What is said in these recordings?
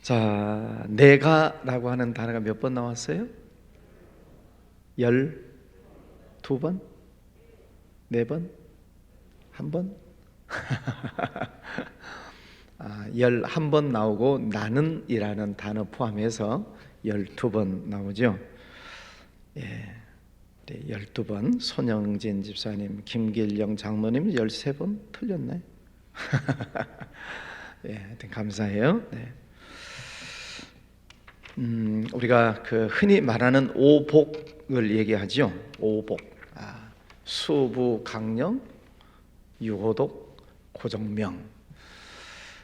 자, 내가라고 하는 단어가 몇 번 나왔어요? 12번? 4번? 1번? 11번 나오고 나는 이라는 단어 포함해서 12번 나오죠. 예, 12번. 손영진 집사님, 김길영 장로님 13번 틀렸나요? 예, 하여튼 감사해요. 네. 우리가 그 흔히 말하는 오복을 얘기하죠. 오복. 수부 강령, 유호독, 고정명.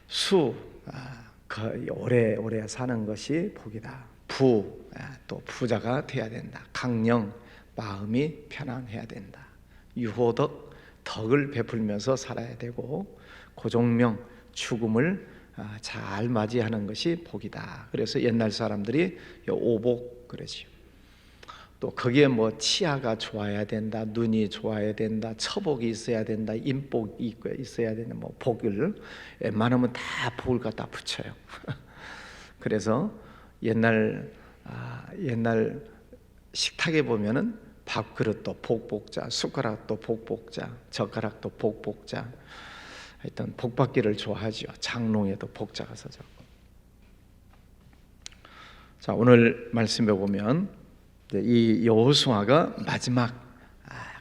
수, 오래 사는 것이 복이다. 부, 또 부자가 돼야 된다. 강령, 마음이 편안해야 된다. 유호덕, 덕을 베풀면서 살아야 되고, 고정명, 죽음을 잘 맞이하는 것이 복이다. 그래서 옛날 사람들이 오복 그러지요. 또 거기에 뭐 치아가 좋아야 된다, 눈이 좋아야 된다, 처복이 있어야 된다, 인복이 있어야 된다. 뭐 복을 웬만하면 다 복을 갖다 붙여요. 그래서 옛날 식탁에 보면은 밥그릇도 복복자, 숟가락도 복복자, 젓가락도 복복자. 하여튼 복받기를 좋아하죠. 장롱에도 복자가 서져. 자, 오늘 말씀해 보면 이 여호수아가 마지막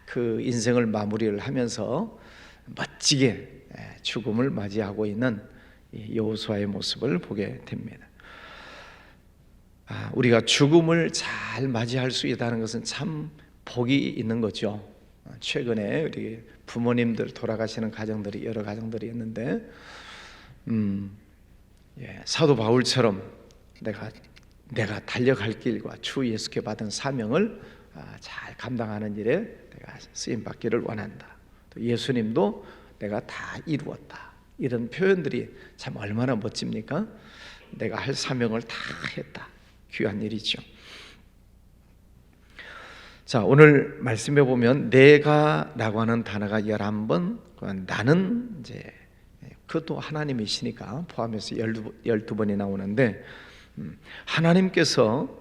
그 인생을 마무리를 하면서 멋지게 죽음을 맞이하고 있는 여호수아의 모습을 보게 됩니다. 우리가 죽음을 잘 맞이할 수 있다는 것은 참 복이 있는 거죠. 최근에 우리 부모님들 돌아가시는 가정들이 여러 가정들이 있는데 사도 바울처럼 내가 달려갈 길과 주 예수께 받은 사명을 잘 감당하는 일에 내가 쓰임 받기를 원한다. 또 예수님도 내가 다 이루었다. 이런 표현들이 참 얼마나 멋집니까? 내가 할 사명을 다 했다. 귀한 일이죠. 자, 오늘 말씀해 보면 내가라고 하는 단어가 11번, 나는 이제 그것도 하나님이시니까 포함해서 12번이 나오는데, 하나님께서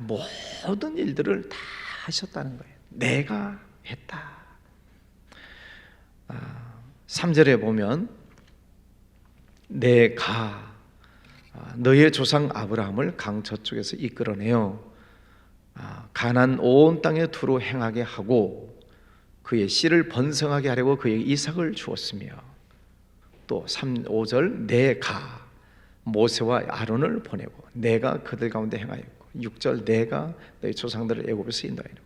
모든 일들을 다 하셨다는 거예요. 내가 했다. 3절에 보면 내가 너의 조상 아브라함을 강 저쪽에서 이끌어내어 가나안 온 땅에 두루 행하게 하고 그의 씨를 번성하게 하려고 그에게 이삭을 주었으며, 또 5절 내가 모세와 아론을 보내고 내가 그들 가운데 행하였고, 6절 내가 너희 조상들을 애굽에서 인도하였고.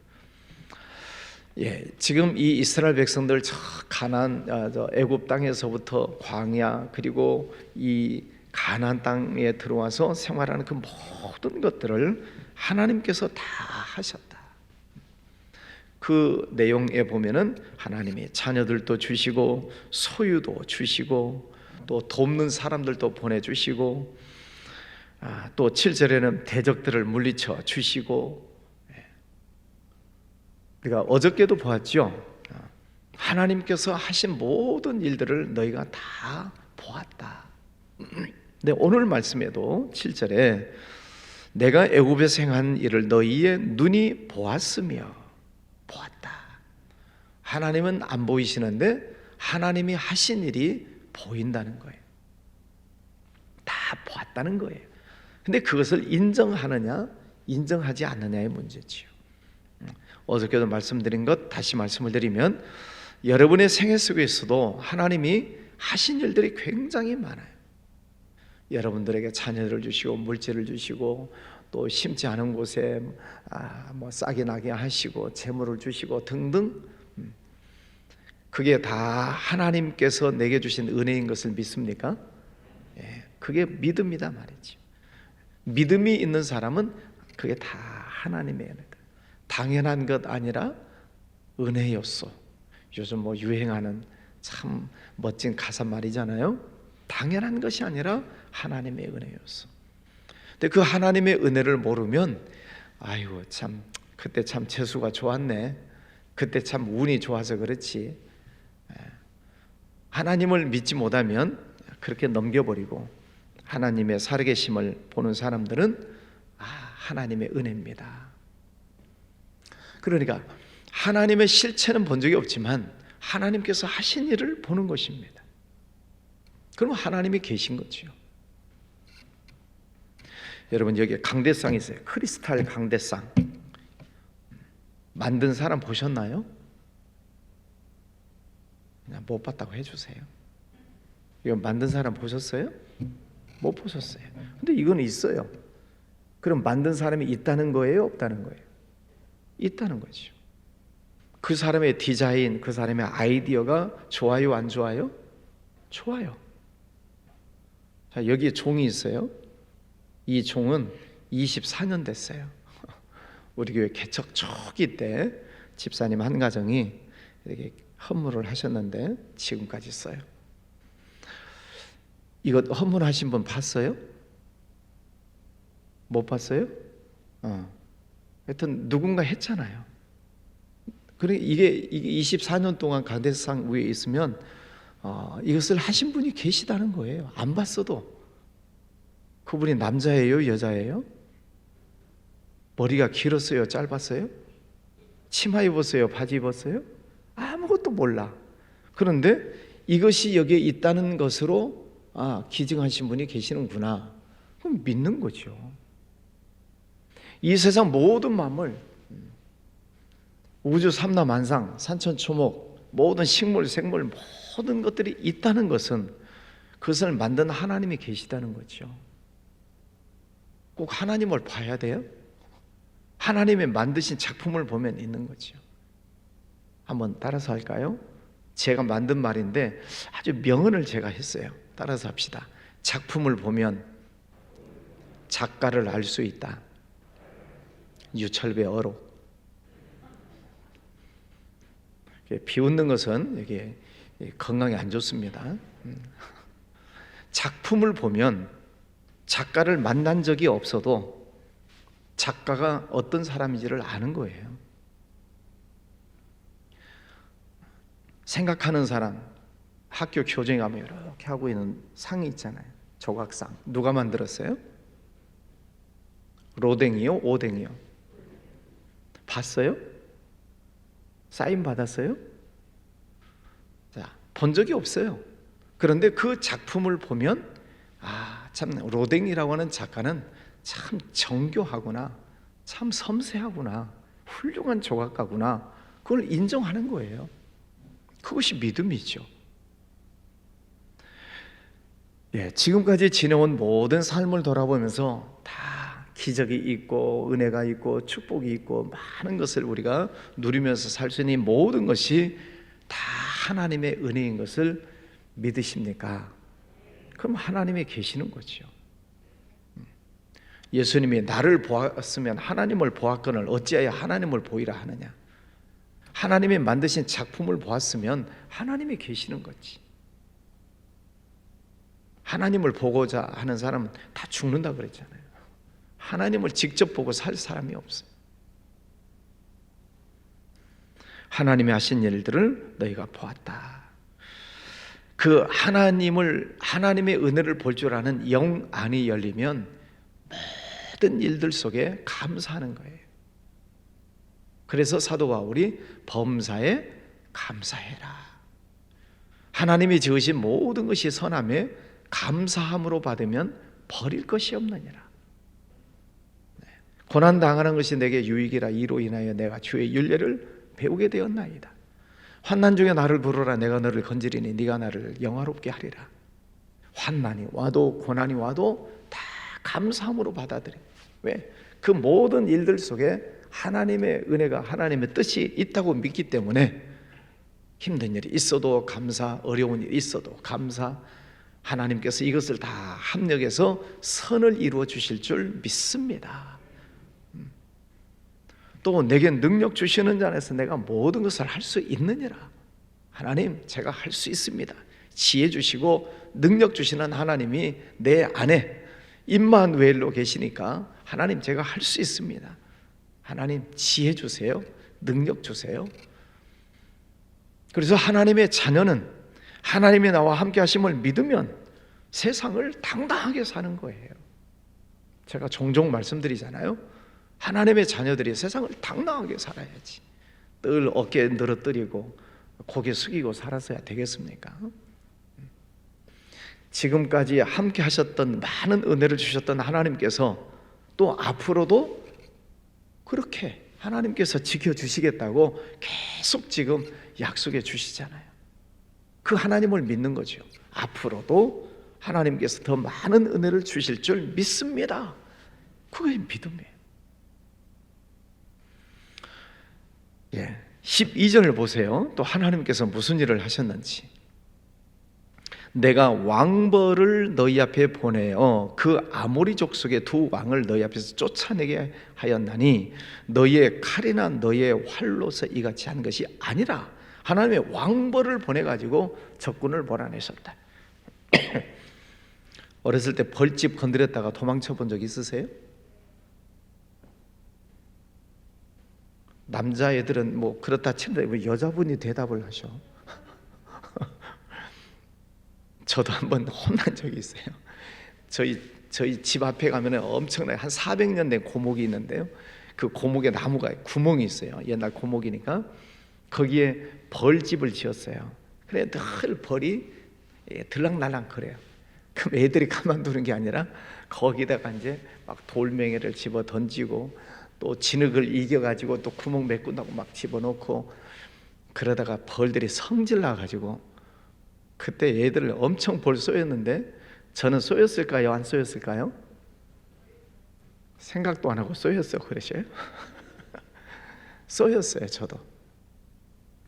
지금 이 이스라엘 백성들 저 가나안 애굽 땅에서부터 광야 그리고 이 가나안 땅에 들어와서 생활하는 그 모든 것들을 하나님께서 다 하셨다. 그 내용에 보면은 하나님이 자녀들도 주시고 소유도 주시고 또 돕는 사람들도 보내주시고, 또 7절에는 대적들을 물리쳐 주시고. 우리가 어저께도 보았죠. 하나님께서 하신 모든 일들을 너희가 다 보았다. 근데 오늘 말씀에도 7절에 내가 애굽에서 행한 일을 너희의 눈이 보았으며, 보았다. 하나님은 안 보이시는데 하나님이 하신 일이 보인다는 거예요. 다 보았다는 거예요. 근데 그것을 인정하느냐 인정하지 않느냐의 문제지요. 어저께도 말씀드린 것 다시 말씀을 드리면, 여러분의 생애 속에서도 하나님이 하신 일들이 굉장히 많아요. 여러분들에게 자녀를 주시고 물질을 주시고 또 심지 않은 곳에 뭐 싹이 나게 하시고 재물을 주시고 등등, 그게 다 하나님께서 내게 주신 은혜인 것을 믿습니까? 그게 믿음이다 말이죠. 믿음이 있는 사람은 그게 다 하나님의 은혜다. 당연한 것 아니라 은혜였소. 요즘 뭐 유행하는 참 멋진 가사말이잖아요. 당연한 것이 아니라 하나님의 은혜였어. 근데 그 하나님의 은혜를 모르면 아이고 참 그때 참 재수가 좋았네, 그때 참 운이 좋아서 그렇지. 하나님을 믿지 못하면 그렇게 넘겨버리고 하나님의 살아계심을 보는 사람들은 하나님의 은혜입니다. 그러니까 하나님의 실체는 본 적이 없지만 하나님께서 하신 일을 보는 것입니다. 그럼 하나님이 계신 거죠. 여러분, 여기 강대상이 있어요. 크리스탈 강대상. 만든 사람 보셨나요? 그냥 못 봤다고 해주세요. 이거 만든 사람 보셨어요? 못 보셨어요. 근데 이건 있어요. 그럼 만든 사람이 있다는 거예요? 없다는 거예요? 있다는 거죠. 그 사람의 디자인, 그 사람의 아이디어가 좋아요, 안 좋아요? 좋아요. 자, 여기에 종이 있어요. 이 종은 24년 됐어요. 우리 교회 개척 초기 때 집사님 한 가정이 이렇게 헌물을 하셨는데 지금까지 써요. 이거 헌물하신 분 봤어요? 못 봤어요? 하여튼 누군가 했잖아요. 그러니까 이게 24년 동안 강대상 위에 있으면 이것을 하신 분이 계시다는 거예요. 안 봤어도. 그분이 남자예요, 여자예요? 머리가 길었어요, 짧았어요? 치마 입었어요, 바지 입었어요? 아무것도 몰라. 그런데 이것이 여기에 있다는 것으로 기증하신 분이 계시는구나. 그럼 믿는 거죠. 이 세상 모든 만물, 우주 삼라만상, 산천초목, 모든 식물, 생물, 모든 것들이 있다는 것은 그것을 만든 하나님이 계시다는 거죠. 꼭 하나님을 봐야 돼요? 하나님의 만드신 작품을 보면 있는 거죠. 한번 따라서 할까요? 제가 만든 말인데 아주 명언을 제가 했어요. 따라서 합시다. 작품을 보면 작가를 알 수 있다. 유철배 어록. 비웃는 것은 이게 건강에 안 좋습니다. 작품을 보면 작가를 만난 적이 없어도 작가가 어떤 사람인지를 아는 거예요. 생각하는 사람, 학교 교정에 가면 이렇게 하고 있는 상이 있잖아요. 조각상. 누가 만들었어요? 로댕이요? 오댕이요? 봤어요? 사인 받았어요? 자, 본 적이 없어요. 그런데 그 작품을 보면 참 로댕이라고 하는 작가는 참 정교하구나, 참 섬세하구나, 훌륭한 조각가구나, 그걸 인정하는 거예요. 그것이 믿음이죠. 지금까지 지내온 모든 삶을 돌아보면서 다 기적이 있고 은혜가 있고 축복이 있고 많은 것을 우리가 누리면서 살 수 있는 모든 것이 다 하나님의 은혜인 것을 믿으십니까? 그럼 하나님이 계시는 거죠. 예수님이 나를 보았으면 하나님을 보았거늘 어찌하여 하나님을 보이라 하느냐. 하나님이 만드신 작품을 보았으면 하나님이 계시는 거지. 하나님을 보고자 하는 사람은 다 죽는다 그랬잖아요. 하나님을 직접 보고 살 사람이 없어요. 하나님이 하신 일들을 너희가 보았다. 그 하나님의 은혜를 볼 줄 아는 영 안이 열리면 모든 일들 속에 감사하는 거예요. 그래서 사도 바울이 범사에 감사해라. 하나님이 지으신 모든 것이 선함에 감사함으로 받으면 버릴 것이 없느니라. 고난 당하는 것이 내게 유익이라. 이로 인하여 내가 주의 윤례를 배우게 되었나이다. 환난 중에 나를 부르라. 내가 너를 건지리니 네가 나를 영화롭게 하리라. 환난이 와도 고난이 와도 다 감사함으로 받아들여. 왜? 그 모든 일들 속에 하나님의 은혜가, 하나님의 뜻이 있다고 믿기 때문에 힘든 일이 있어도 감사, 어려운 일이 있어도 감사, 하나님께서 이것을 다 합력해서 선을 이루어 주실 줄 믿습니다. 또 내게 능력 주시는 자 안에서 내가 모든 것을 할 수 있느니라. 하나님, 제가 할 수 있습니다. 지혜 주시고 능력 주시는 하나님이 내 안에 임마누엘로 계시니까 하나님, 제가 할 수 있습니다. 하나님, 지혜 주세요. 능력 주세요. 그래서 하나님의 자녀는 하나님이 나와 함께 하심을 믿으면 세상을 당당하게 사는 거예요. 제가 종종 말씀드리잖아요. 하나님의 자녀들이 세상을 당당하게 살아야지. 늘 어깨 늘어뜨리고 고개 숙이고 살았어야 되겠습니까? 지금까지 함께 하셨던 많은 은혜를 주셨던 하나님께서 또 앞으로도 그렇게 하나님께서 지켜주시겠다고 계속 지금 약속해 주시잖아요. 그 하나님을 믿는 거죠. 앞으로도 하나님께서 더 많은 은혜를 주실 줄 믿습니다. 그게 믿음이에요. 12절을 보세요. 또 하나님께서 무슨 일을 하셨는지. 내가 왕벌을 너희 앞에 보내어 그 아모리 족속의 두 왕을 너희 앞에서 쫓아내게 하였나니 너희의 칼이나 너희의 활로서 이같이 한 것이 아니라 하나님의 왕벌을 보내가지고 적군을 몰아내셨다. 어렸을 때 벌집 건드렸다가 도망쳐 본 적 있으세요? 남자애들은 뭐 그렇다 치는데 왜 여자분이 대답을 하셔? 저도 한번 혼난 적이 있어요. 저희 집 앞에 가면 엄청나게 한 400년 된 고목이 있는데요. 그 고목에 나무가 구멍이 있어요. 옛날 고목이니까 거기에 벌집을 지었어요. 그래 늘 벌이 들락날락 그래요. 그럼 애들이 가만두는 게 아니라 거기다가 이제 막 돌멩이를 집어 던지고 또 진흙을 이겨가지고 또 구멍 메꾼다고 막 집어넣고 그러다가 벌들이 성질 나가지고 그때 애들을 엄청 벌 쏘였는데 저는 쏘였을까요? 안 쏘였을까요? 생각도 안 하고 쏘였어요. 그러셔요? 쏘였어요. 저도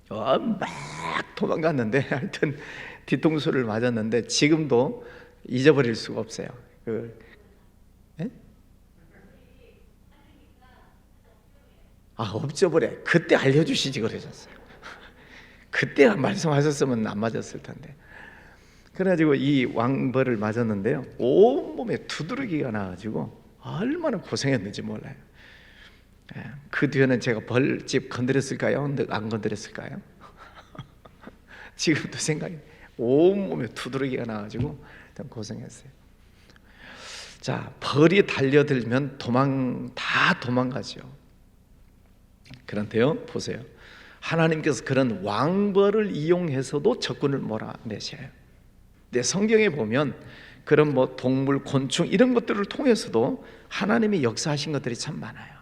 막 도망갔는데 하여튼 뒤통수를 맞았는데 지금도 잊어버릴 수가 없어요. 없어버려. 그때 알려주시지 그러셨어요. 그때 말씀하셨으면 안 맞았을 텐데. 그래가지고 이 왕벌을 맞았는데요, 온몸에 두드러기가 나가지고 얼마나 고생했는지 몰라요. 그 뒤에는 제가 벌집 건드렸을까요? 안 건드렸을까요? 지금도 생각이 온몸에 두드러기가 나가지고 고생했어요. 자, 벌이 달려들면 다 도망가죠. 그런데요, 보세요. 하나님께서 그런 왕벌을 이용해서도 적군을 몰아내셔요. 근데 성경에 보면 그런 뭐 동물, 곤충 이런 것들을 통해서도 하나님이 역사하신 것들이 참 많아요.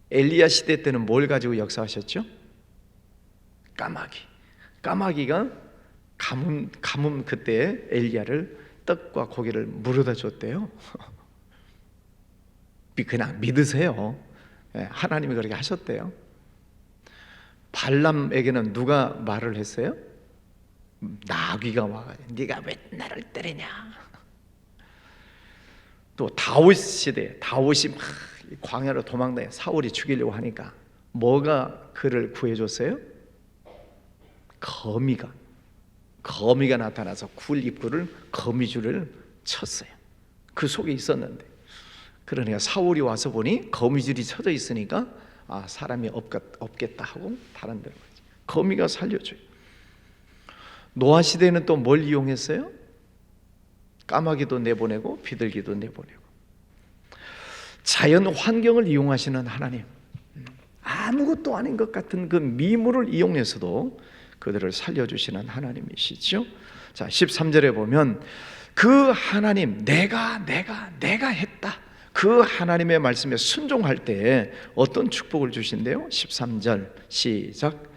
엘리야 시대 때는 뭘 가지고 역사하셨죠? 까마귀가 가뭄 그때 엘리야를 떡과 고기를 물어다 줬대요. 그냥 믿으세요. 하나님이 그렇게 하셨대요. 발람에게는 누가 말을 했어요? 나귀가 와가지고 네가 왜 나를 때리냐. 또 다윗 시대, 다윗이 막 광야로 도망다녀 사울이 죽이려고 하니까 뭐가 그를 구해줬어요? 거미가 나타나서 굴 입구를 거미줄을 쳤어요. 그 속에 있었는데, 그러니까 사울이 와서 보니 거미줄이 쳐져 있으니까 사람이 없겠다 하고 다른 데로 가지. 거미가 살려줘요. 노아 시대에는 또 뭘 이용했어요? 까마귀도 내보내고 비둘기도 내보내고. 자연 환경을 이용하시는 하나님, 아무것도 아닌 것 같은 그 미물을 이용해서도 그들을 살려주시는 하나님이시죠. 자, 13절에 보면 그 하나님, 내가 했다, 그 하나님의 말씀에 순종할 때에 어떤 축복을 주신대요? 13절 시작.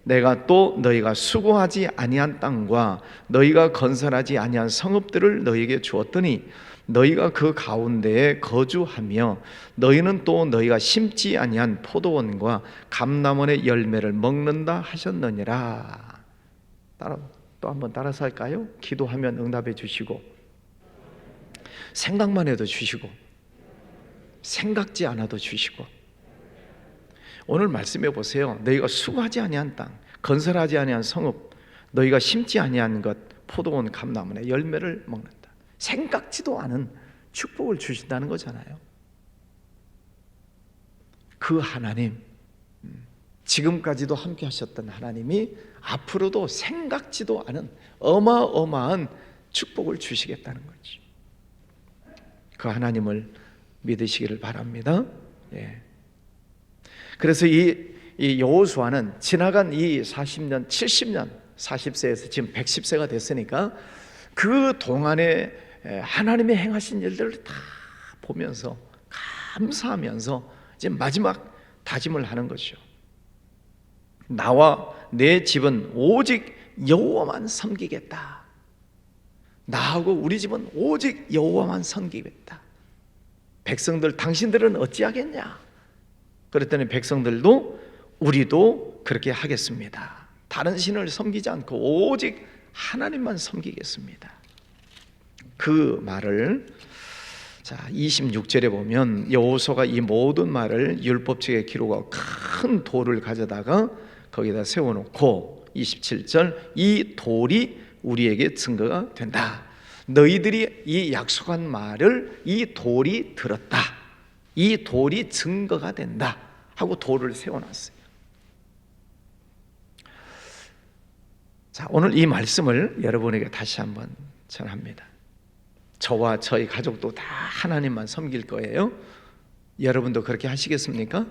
내가 또 너희가 수고하지 아니한 땅과 너희가 건설하지 아니한 성읍들을 너희에게 주었더니 너희가 그 가운데에 거주하며 너희는 또 너희가 심지 아니한 포도원과 감람원의 열매를 먹는다 하셨느니라. 또 한번 따라서 할까요? 기도하면 응답해 주시고, 생각만 해도 주시고, 생각지 않아도 주시고. 오늘 말씀해 보세요. 너희가 수고하지 아니한 땅, 건설하지 아니한 성읍, 너희가 심지 아니한 것, 포도원 감람원의 열매를 먹는다. 생각지도 않은 축복을 주신다는 거잖아요. 그 하나님, 지금까지도 함께 하셨던 하나님이 앞으로도 생각지도 않은 어마어마한 축복을 주시겠다는 거죠. 그 하나님을 믿으시기를 바랍니다. 예. 그래서 이 여호수아는 지나간 이 40년, 70년, 40세에서 지금 110세가 됐으니까 그 동안에 하나님의 행하신 일들을 다 보면서 감사하면서 이제 마지막 다짐을 하는 거죠. 나와 내 집은 오직 여호와만 섬기겠다. 나하고 우리 집은 오직 여호와만 섬기겠다. 백성들 당신들은 어찌하겠냐? 그랬더니 백성들도 우리도 그렇게 하겠습니다. 다른 신을 섬기지 않고 오직 하나님만 섬기겠습니다. 그 말을 26절에 보면 여호수아가 이 모든 말을 율법책에 기록하고 큰 돌을 가져다가 거기다 세워놓고 27절 이 돌이 우리에게 증거가 된다. 너희들이 이 약속한 말을 이 돌이 들었다. 이 돌이 증거가 된다 하고 돌을 세워놨어요. 자, 오늘 이 말씀을 여러분에게 다시 한번 전합니다. 저와 저희 가족도 다 하나님만 섬길 거예요. 여러분도 그렇게 하시겠습니까?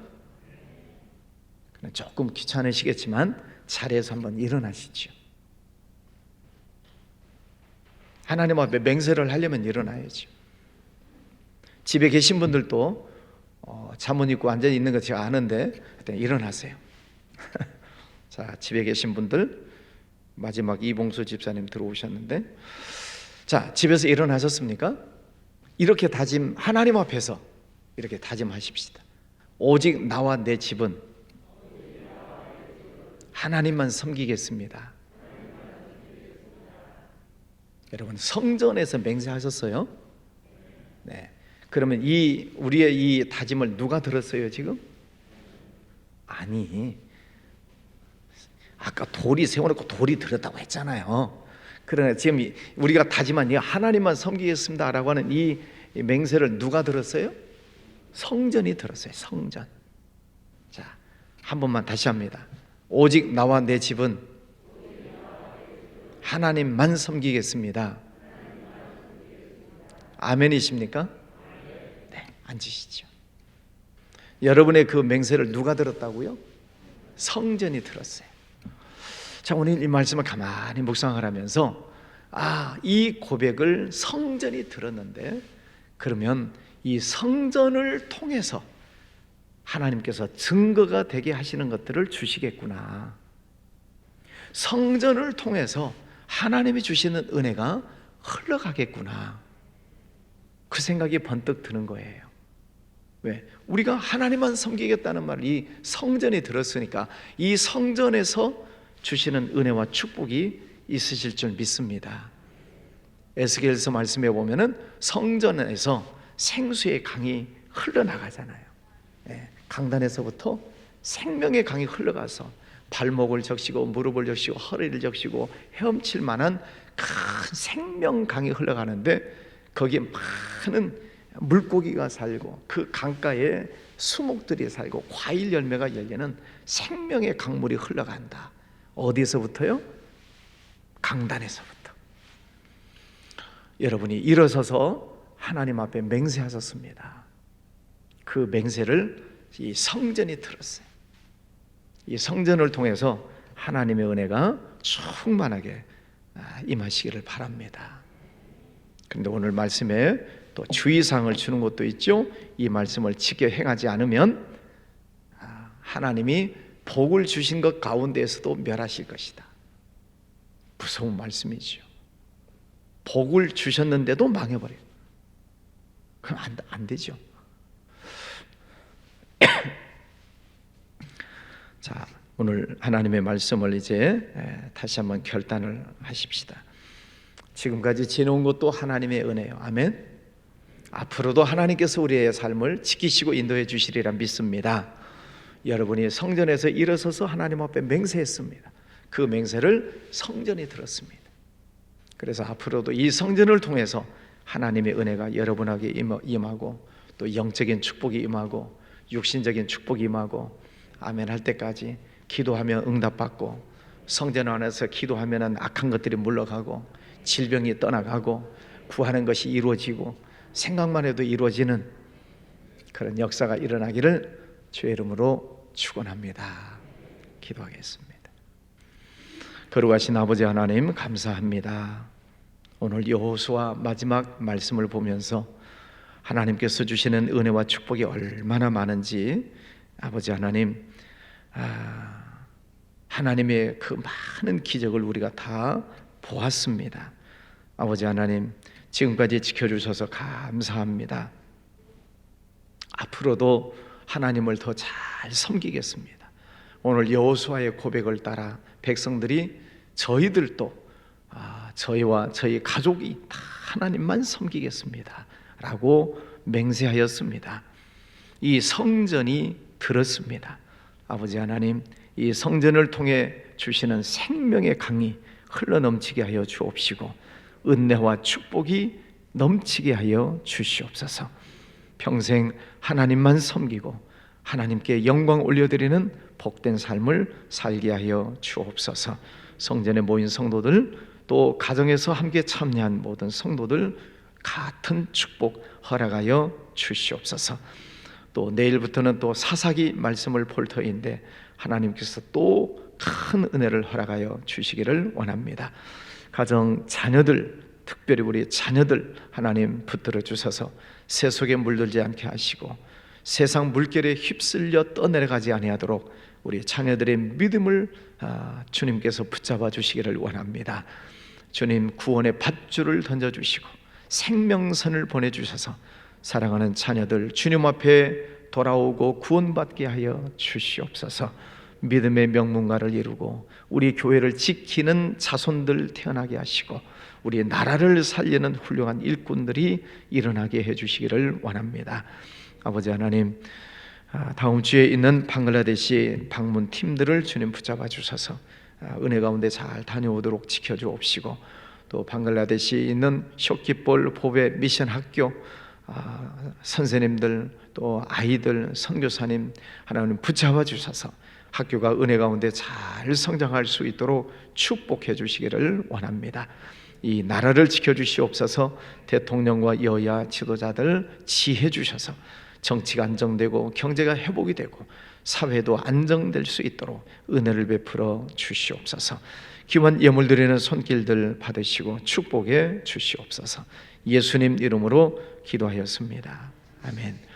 조금 귀찮으시겠지만 자리에서 한번 일어나시죠. 하나님 앞에 맹세를 하려면 일어나야죠. 집에 계신 분들도 잠옷 입고 앉아 있는 거 제가 아는데 일어나세요. 자, 집에 계신 분들 마지막 이봉수 집사님 들어오셨는데, 자, 집에서 일어나셨습니까? 이렇게 다짐, 하나님 앞에서 이렇게 다짐하십시다. 오직 나와 내 집은 하나님만 섬기겠습니다. 여러분 성전에서 맹세하셨어요? 네. 그러면 우리의 이 다짐을 누가 들었어요 지금? 아니, 아까 돌이 세워놓고 돌이 들었다고 했잖아요. 그러나 지금 우리가 다짐한 이 하나님만 섬기겠습니다라고 하는 이 맹세를 누가 들었어요? 성전이 들었어요. 성전. 자, 한 번만 다시 합니다. 오직 나와 내 집은 하나님만 섬기겠습니다. 아멘이십니까? 네, 앉으시죠. 여러분의 그 맹세를 누가 들었다고요? 성전이 들었어요. 자, 오늘 이 말씀을 가만히 묵상을 하면서 이 고백을 성전이 들었는데, 그러면 이 성전을 통해서 하나님께서 증거가 되게 하시는 것들을 주시겠구나. 성전을 통해서 하나님이 주시는 은혜가 흘러가겠구나. 그 생각이 번뜩 드는 거예요. 왜? 우리가 하나님만 섬기겠다는 말을 이 성전이 들었으니까 이 성전에서 주시는 은혜와 축복이 있으실 줄 믿습니다. 에스겔서 말씀해 보면은 성전에서 생수의 강이 흘러나가잖아요. 강단에서부터 생명의 강이 흘러가서 발목을 적시고 무릎을 적시고 허리를 적시고 헤엄칠 만한 큰 생명강이 흘러가는데, 거기에 많은 물고기가 살고 그 강가에 수목들이 살고 과일 열매가 열리는 생명의 강물이 흘러간다. 어디서부터요? 강단에서부터. 여러분이 일어서서 하나님 앞에 맹세하셨습니다. 그 맹세를 이 성전이 들었어요. 이 성전을 통해서 하나님의 은혜가 충만하게 임하시기를 바랍니다. 그런데 오늘 말씀에 또 주의사항을 주는 것도 있죠. 이 말씀을 지켜 행하지 않으면 하나님이 복을 주신 것 가운데에서도 멸하실 것이다. 무서운 말씀이죠. 복을 주셨는데도 망해버려요. 그럼 안 되죠. 자, 오늘 하나님의 말씀을 이제 다시 한번 결단을 하십시다. 지금까지 지내온 것도 하나님의 은혜예요. 아멘. 앞으로도 하나님께서 우리의 삶을 지키시고 인도해 주시리라 믿습니다. 여러분이 성전에서 일어서서 하나님 앞에 맹세했습니다. 그 맹세를 성전이 들었습니다. 그래서 앞으로도 이 성전을 통해서 하나님의 은혜가 여러분에게 임하고, 또 영적인 축복이 임하고, 육신적인 축복이 임하고, 아멘 할 때까지 기도하면 응답받고, 성전 안에서 기도하면 악한 것들이 물러가고, 질병이 떠나가고 구하는 것이 이루어지고 생각만 해도 이루어지는 그런 역사가 일어나기를 주의 이름으로 축원합니다. 기도하겠습니다. 거룩하신 아버지 하나님, 감사합니다. 오늘 여호수아 마지막 말씀을 보면서 하나님께서 주시는 은혜와 축복이 얼마나 많은지 아버지 하나님, 하나님의 그 많은 기적을 우리가 다 보았습니다. 아버지 하나님, 지금까지 지켜주셔서 감사합니다. 앞으로도 하나님을 더 잘 섬기겠습니다. 오늘 여호수아의 고백을 따라 백성들이 저희들도 저희와 저희 가족이 다 하나님만 섬기겠습니다 라고 맹세하였습니다. 이 성전이 들었습니다. 아버지 하나님, 이 성전을 통해 주시는 생명의 강이 흘러넘치게 하여 주옵시고 은혜와 축복이 넘치게 하여 주시옵소서. 평생 하나님만 섬기고 하나님께 영광 올려드리는 복된 삶을 살게 하여 주옵소서. 성전에 모인 성도들, 또 가정에서 함께 참여한 모든 성도들 같은 축복 허락하여 주시옵소서. 또 내일부터는 또 사사기 말씀을 볼 터인데 하나님께서 또 큰 은혜를 허락하여 주시기를 원합니다. 가정 자녀들, 특별히 우리 자녀들 하나님 붙들어 주셔서 새 속에 물들지 않게 하시고 세상 물결에 휩쓸려 떠내려가지 아니하도록 우리 자녀들의 믿음을 주님께서 붙잡아 주시기를 원합니다. 주님, 구원의 밧줄을 던져주시고 생명선을 보내주셔서 사랑하는 자녀들 주님 앞에 돌아오고 구원받게 하여 주시옵소서. 믿음의 명문가를 이루고 우리 교회를 지키는 자손들 태어나게 하시고 우리 나라를 살리는 훌륭한 일꾼들이 일어나게 해주시기를 원합니다. 아버지 하나님, 다음 주에 있는 방글라데시 방문 팀들을 주님 붙잡아 주셔서 은혜 가운데 잘 다녀오도록 지켜주옵시고 또 방글라데시에 있는 쇼키볼 보배 미션 학교 선생님들 또 아이들 선교사님 하나님 붙잡아 주셔서 학교가 은혜 가운데 잘 성장할 수 있도록 축복해 주시기를 원합니다. 이 나라를 지켜주시옵소서. 대통령과 여야 지도자들 지혜 주셔서 정치가 안정되고 경제가 회복이 되고 사회도 안정될 수 있도록 은혜를 베풀어 주시옵소서. 기원 예물 드리는 손길들 받으시고 축복해 주시옵소서. 예수님 이름으로 기도하였습니다. 아멘.